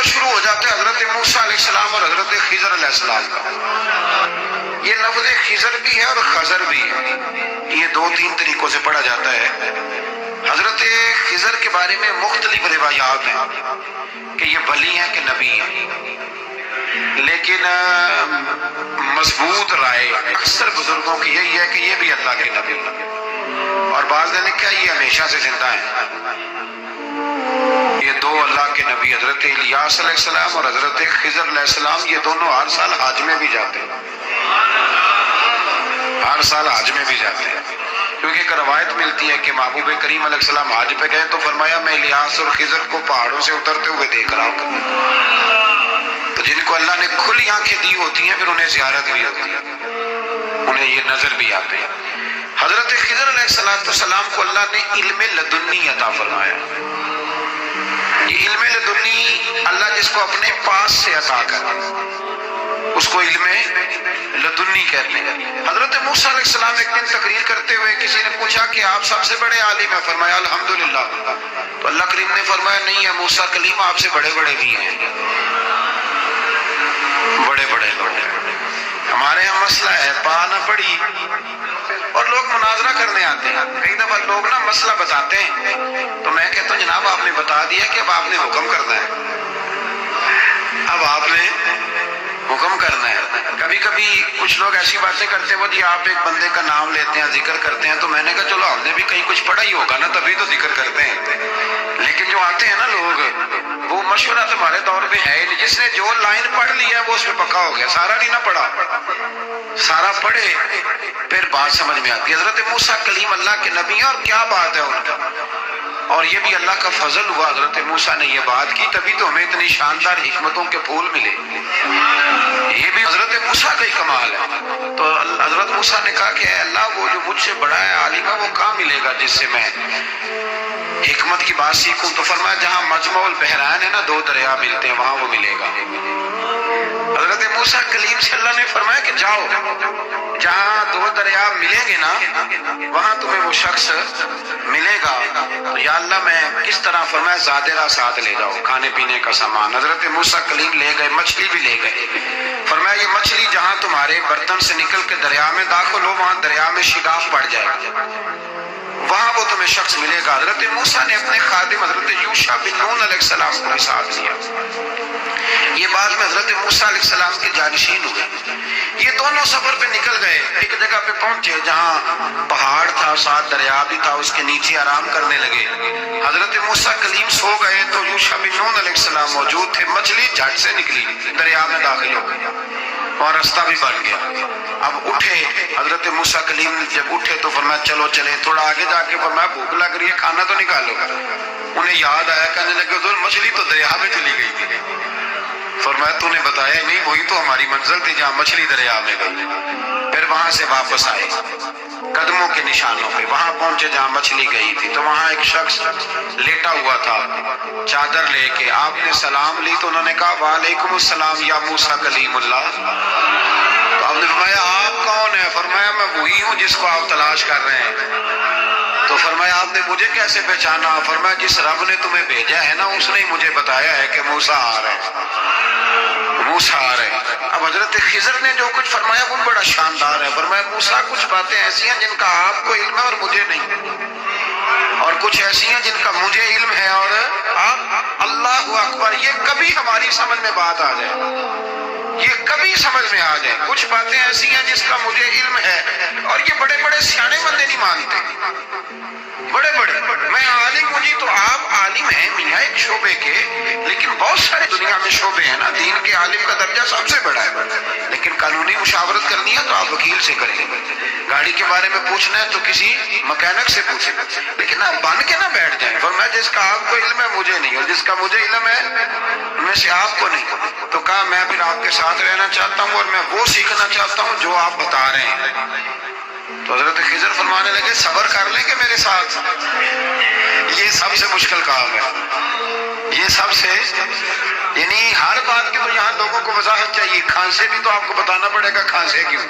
شروع ہو جاتا ہے حضرت موسیٰ علیہ السلام اور حضرت خضر علیہ السلام کا۔ یہ لفظ خضر بھی ہے اور خضر بھی ہے، یہ دو تین طریقوں سے پڑھا جاتا ہے۔ حضرت خضر کے بارے میں مختلف روایات ہیں کہ یہ ولی ہیں کہ نبی ہیں، لیکن مضبوط رائے اکثر بزرگوں کی یہی ہے کہ یہ بھی اللہ کے نبی ہیں، اور بعض نے لکھا یہ ہمیشہ سے زندہ ہیں۔ یہ دو اللہ کے نبی حضرت الیاس علیہ السلام اور حضرت خضر علیہ السلام، یہ دونوں ہر سال حج میں بھی جاتے ہیں، ہر سال حج میں بھی جاتے ہیں، کیونکہ ایک روایت ملتی ہے کہ محبوب کریم علیہ السلام حج پہ گئے تو فرمایا میں الیاس اور خضر کو پہاڑوں سے اترتے ہوئے دیکھ رہا ہوں۔ تو جن کو اللہ نے کھلی آنکھیں دی ہوتی ہیں پھر انہیں زیارت بھی ہوتی ہے، انہیں یہ نظر بھی آتے ہیں۔ حضرت خضر علیہ السلام کو اللہ نے علم لدنی عطا فرمایا۔ یہ علم لدنی اللہ جس کو اپنے پاس سے عطا کرے اس کو علم لدنی کہتے ہیں۔ حضرت موسیٰ علیہ السلام ایک دن تقریر کرتے ہوئے کسی نے پوچھا کہ آپ سب سے بڑے عالم ہیں، فرمایا الحمدللہ۔ تو اللہ کریم نے فرمایا نہیں ہے موسیٰ کلیم آپ سے بڑے بڑے بھی ہیں، بڑے بڑے لوگ۔ ہمارے یہاں مسئلہ ہے پا نہ پڑی اور لوگ مناظرہ کرنے آتے ہیں، کئی دفعہ لوگ نا مسئلہ بتاتے ہیں تو میں کہتا ہوں جناب آپ نے بتا دیا کہ اب آپ نے حکم کرنا ہے، اب آپ نے حکم کرنا ہے۔ کبھی کبھی کچھ لوگ ایسی باتیں کرتے ہیں وہ جی آپ ایک بندے کا نام لیتے ہیں ذکر کرتے ہیں، تو میں نے کہا چلو ہم نے بھی کہیں کچھ پڑھا ہی ہوگا نا تبھی تو ذکر کرتے ہیں، لیکن جو آتے ہیں نا لوگ وہ مشورہ تمہارے دور میں ہے ہی نہیں، جس نے جو لائن پڑھ لی ہے وہ اس میں پکا ہو گیا، سارا نہیں نہ پڑھا، سارا پڑھے پھر بات سمجھ میں آتی ہے۔ حضرت موسیٰ کلیم اللہ کے نبی ہیں اور کیا بات ہے ان کا، اور یہ بھی اللہ کا فضل ہوا حضرت موسیٰ نے یہ بات کی تبھی تو ہمیں اتنی شاندار حکمتوں کے پھول ملے، یہ بھی حضرت موسیٰ کا ہی کمال ہے۔ تو حضرت موسیٰ نے کہا کہ اے اللہ وہ جو مجھ سے بڑا ہے عالم ہے وہ کہاں ملے گا جس سے میں حکمت کی بات سیکھوں؟ تو فرمایا جہاں مجمع البحرین ہے نا دو دریا ملتے ہیں وہاں وہ ملے گا۔ حضرت موسیٰ کلیم سے اللہ نے فرمایا کہ جاؤ جہاں دو دریا ملیں گے نا وہاں تمہیں وہ شخص ملے گا۔ تو یا اللہ میں کس طرح؟ فرمایا زادرہ ساتھ لے جاؤ کھانے پینے کا سامان۔ حضرت موسیٰ کلیم لے گئے، مچھلی بھی لے گئے۔ فرمایا یہ مچھلی جہاں تمہارے برتن سے نکل کے دریا میں داخل ہو وہاں دریا میں شگاف پڑ جائے گا، وہاں وہ تمہیں شخص ملے گا۔ حضرت موسیٰ نے اپنے خادم حضرت یوشع بن نون علیہ السلام کو ساتھ لیا۔ یہ بعد میں حضرت موسیٰ علیہ السلام کے جانشین ہوئے۔ یہ دونوں سفر پہ نکل گئے، ایک جگہ پہ پہنچے جہاں پہاڑ تھا ساتھ دریا بھی تھا، اس کے نیچے آرام کرنے لگے۔ حضرت موسیٰ کلیم سو گئے تو یوشع بن نون علیہ السلام موجود تھے، مچھلی جھٹ سے نکلی دریا میں داخل ہو گئی اور راستہ بھی بن گیا۔ اب اٹھے حضرت موسیٰ کلیم جب اٹھے تو فرمایا چلو چلے، تھوڑا آگے جا کے فرمایا بھوک لگ رہی ہے کھانا تو نکالو۔ انہیں یاد آیا، کہنے لگے حضور مچھلی تو دریا میں چلی گئی تھی۔ فرمایا تو نے بتایا نہیں، وہی تو ہماری منزل تھی جہاں مچھلی دریا میں گئی۔ پھر وہاں سے واپس آئے قدموں کے نشانوں پہ، وہاں پہنچے جہاں مچھلی گئی تھی تو وہاں ایک شخص لیٹا ہوا تھا چادر لے کے۔ آپ نے سلام لی تو انہوں نے کہا وعلیکم السلام یا موسیٰ کلیم اللہ۔ تو آپ نے فرمایا آپ کون ہیں؟ فرمایا میں وہی ہوں جس کو آپ تلاش کر رہے ہیں۔ تو فرمایا آپ نے مجھے کیسے پہچانا؟ فرمایا جس رب نے تمہیں بھیجا ہے نا اس نے ہی مجھے بتایا ہے کہ موسیٰ آ رہے ہیں، موسیٰ آ رہے ہیں۔ اب حضرت خضر نے جو کچھ فرمایا وہ بڑا شاندار ہے۔ فرمایا موسیٰ کچھ باتیں ایسی ہیں جن کا آپ کو علم ہے اور مجھے نہیں، اور کچھ ایسی ہیں جن کا مجھے علم ہے اور آپ۔ اللہ اکبر، یہ کبھی ہماری سمجھ میں بات آ جائے، یہ کبھی سمجھ میں آ جائے۔ کچھ باتیں ایسی ہیں جس کا مجھے علم ہے اور یہ بڑے بڑے سیانے بندے نہیں مانتے، بڑے بڑے میں عالم ہوں جی تو آپ عالم ہیں میاں ایک شعبے کے، لیکن بہت سارے دنیا میں شعبے ہیں نا، دین کے عالم کا درجہ سب سے بڑا ہے، لیکن قانونی مشاورت کرنی ہے تو آپ وکیل سے کریں، گاڑی کے بارے میں پوچھنا ہے تو کسی مکینک سے پوچھیں، لیکن آپ بن کے نہ بیٹھ جائیں۔ فرمایا جس کا آپ کو علم ہے مجھے نہیں، اور جس کا مجھے علم ہے ان میں سے آپ کو نہیں۔ تو کہا میں پھر آپ کے ساتھ رہنا چاہتا ہوں اور میں وہ سیکھنا چاہتا ہوں جو آپ بتا رہے ہیں۔ تو حضرت خضر فرمانے لگے صبر کر لیں کہ میرے ساتھ، یہ سب سے مشکل کام ہے، یہ سب سے، یعنی ہر بات کی تو یہاں لوگوں کو وضاحت چاہیے۔ کھانسے بھی تو آپ کو بتانا پڑے گا کھانسے کیوں،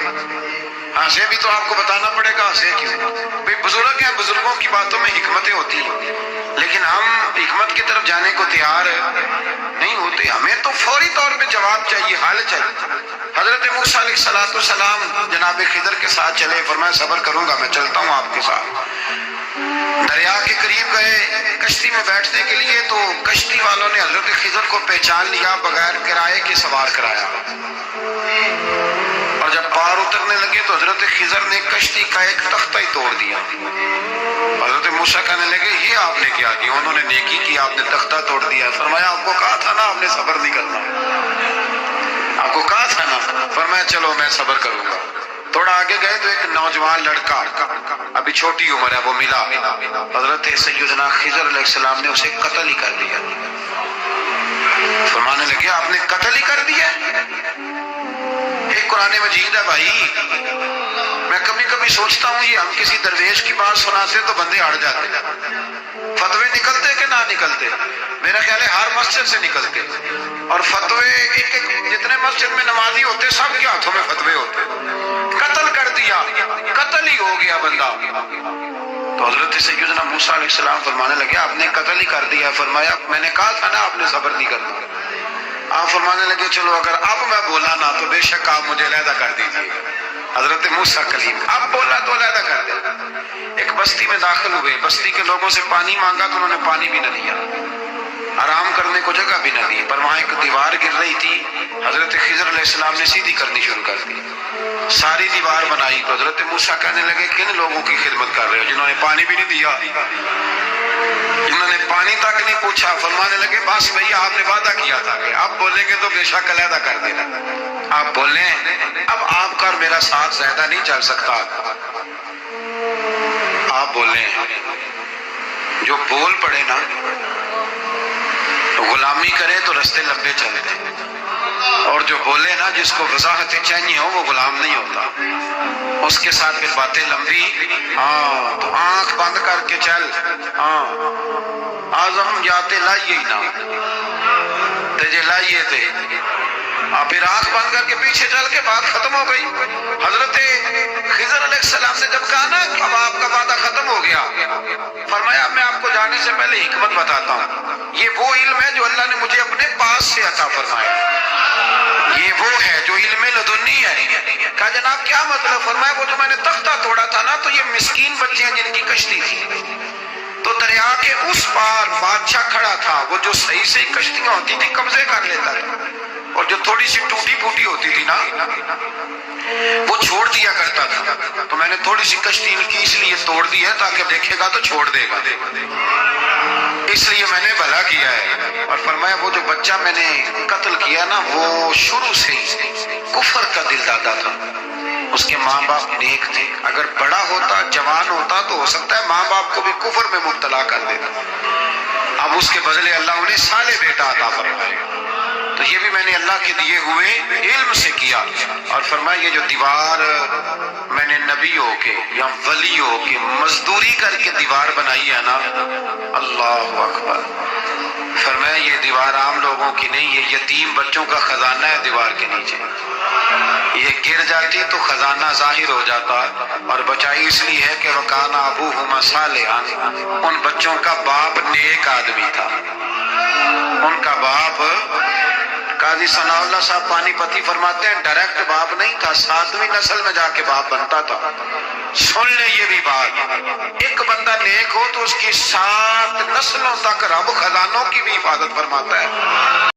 ہنسے بھی تو آپ کو بتانا پڑے گا ہنسے کیوں۔ بھئی بزرگ ہیں، بزرگوں کی باتوں میں حکمتیں ہوتی ہیں، لیکن ہم حکمت کی طرف جانے کو تیار نہیں ہوتے۔ ہمیں جواب چاہیے، حل چاہیے۔ حضرت موسیٰ علیہ السلام جناب خضر کے ساتھ چلے، فرمایا صبر کروں گا، میں چلتا ہوں آپ کے ساتھ۔ دریا کے قریب گئے کشتی میں بیٹھنے کے لیے، تو کشتی والوں نے حضرت خضر کو پہچان لیا، بغیر کرائے کے سوار کرایا، اور جب پار اترنے لگے تو حضرت خضر نے کشتی کا ایک تختہ ہی توڑ دیا۔ حضرت موسیٰ کہنے لگے یہ آپ نے کیا کیا؟ انہوں نے نیکی کی، آپ نے تختہ توڑ دیا۔ فرمایا آپ کو کہا تھا نا آپ نے صبر نہیں کرنا، آپ کو کہا تھا نا۔ فرمایا چلو میں صبر کروں گا۔ تھوڑا آگے گئے تو ایک نوجوان لڑکا، ابھی چھوٹی عمر ہے، وہ ملا۔ حضرت سیدنا خضر علیہ السلام نے اسے قتل ہی کر دیا۔ فرمانے لگے آپ نے قتل ہی کر دیا؟ ایک قرآن مجید ہے بھائی، میں کبھی کبھی سوچتا ہوں یہ ہم کسی درویش کی بات سناتے تو بندے اڑ جاتے، فتوے نکلتے کہ نہ نکلتے؟ میرا خیال ہے ہر مسجد سے نکلتے، اور فتوے ایک جتنے مسجد میں نمازی ہوتے سب کے ہاتھوں میں فتوے ہوتے۔ قتل کر دیا، قتل ہی ہو گیا بندہ۔ تو حضرت سیدنا موسیٰ علیہ السلام فرمانے لگے آپ نے قتل ہی کر دیا۔ فرمایا میں نے کہا تھا نا آپ نے صبر نہیں کرنا۔ آپ فرمانے لگے چلو اگر اب میں بولا نا تو بے شک آپ مجھے علیحدہ کر دیجیے۔ حضرت موسیٰ کلیم اب بولا تو علیحدہ کر دے۔ ایک بستی میں داخل ہوئے، بستی کے لوگوں سے پانی مانگا تو انہوں نے پانی بھی نہ دیا، آرام کرنے کو جگہ بھی نہ دی، پر وہاں ایک دیوار گر رہی تھی۔ حضرت خضر علیہ السلام نے سیدھی کرنی شروع کر دی، ساری دیوار بنائی۔ تو حضرت موسیٰ کہنے لگے کن لوگوں کی خدمت کر رہے ہو جنہوں نے پانی بھی نہیں دیا، انہوں نے پانی تک نہیں پوچھا؟ فرمانے لگے بس بھئی آپ نے وعدہ کیا تھا کہ اب بولیں گے تو بے شک علیحدہ کر دینا، آپ بولیں اب آپ کا اور میرا ساتھ زیادہ نہیں چل سکتا، آپ بولیں۔ جو بول پڑے نا تو غلامی کرے تو رستے لمبے چلتے، اور جو بولے نا جس کو وضاحت چاہیے ہو وہ غلام نہیں ہوتا، اس کے ساتھ پھر باتیں لمبی۔ ہاں تو آنکھ بند کر کے چل، ہاں آزم جاتے لائیے ہی نہ تجھے لائیے تھے، پھر آنکھ بند کر کے پیچھے چل کے بات ختم ہو گئی۔ حضرت خضر علیہ السلام نے جب کہا نا اب آپ کا وعدہ ختم ہو گیا، فرمایا میں آپ کو جانے سے پہلے حکمت بتاتا ہوں، یہ وہ علم ہے جو اللہ نے مجھے اپنے پاس سے عطا فرمایا، یہ وہ ہے جو علم لدنی ہے۔ کہا جناب کیا مطلب؟ فرمایا وہ جو میں نے تختہ توڑا تھا نا تو یہ مسکین بچے ہیں جن کی کشتی تھی، تو دریا کے اس پار بادشاہ کھڑا تھا، وہ جو صحیح سے کشتیاں ہوتی تھی قبضے کر لیتا تھا، اور جو تھوڑی سی ٹوٹی پھوٹی ہوتی تھی نا وہ چھوڑ دیا کرتا تھا۔ تو میں نے تھوڑی سی کشتی ان کی اس لیے توڑ دی ہے تاکہ دیکھے گا تو چھوڑ دے گا، اس لیے میں نے بھلا کیا ہے۔ اور فرمایا وہ جو بچہ میں نے قتل کیا نا وہ شروع سے ہی کفر کا دل دادا تھا، اس کے ماں باپ نیک تھے، اگر بڑا ہوتا جوان ہوتا تو ہو سکتا ہے ماں باپ کو بھی کفر میں مبتلا کر دیتا، اب اس کے بدلے اللہ انہیں صالح بیٹا عطا فرمایا۔ تو یہ بھی میں نے اللہ کے دیے ہوئے علم سے کیا۔ اور فرمایا یہ جو دیوار میں نے نبی ہو کے یا ولی ہو کے مزدوری کر کے دیوار بنائی ہے نا، اللہ اکبر، فرمایا یہ دیوار عام لوگوں کی نہیں، یہ یتیم بچوں کا خزانہ ہے دیوار کے نیچے، یہ گر جاتی تو خزانہ ظاہر ہو جاتا، اور بچائی اس لیے ہے کہ وَكَانَ أَبُوهُمَا صَالِحًا، ان بچوں کا باپ نیک آدمی تھا، ان کا باپ قاضی ثناء اللہ صاحب پانی پتی فرماتے ہیں ڈائریکٹ باپ نہیں تھا، 7ویں نسل میں جا کے باپ بنتا تھا۔ سن لے یہ بھی بات، ایک بندہ نیک ہو تو اس کی 7 نسلوں تک رب خزانوں کی بھی حفاظت فرماتا ہے۔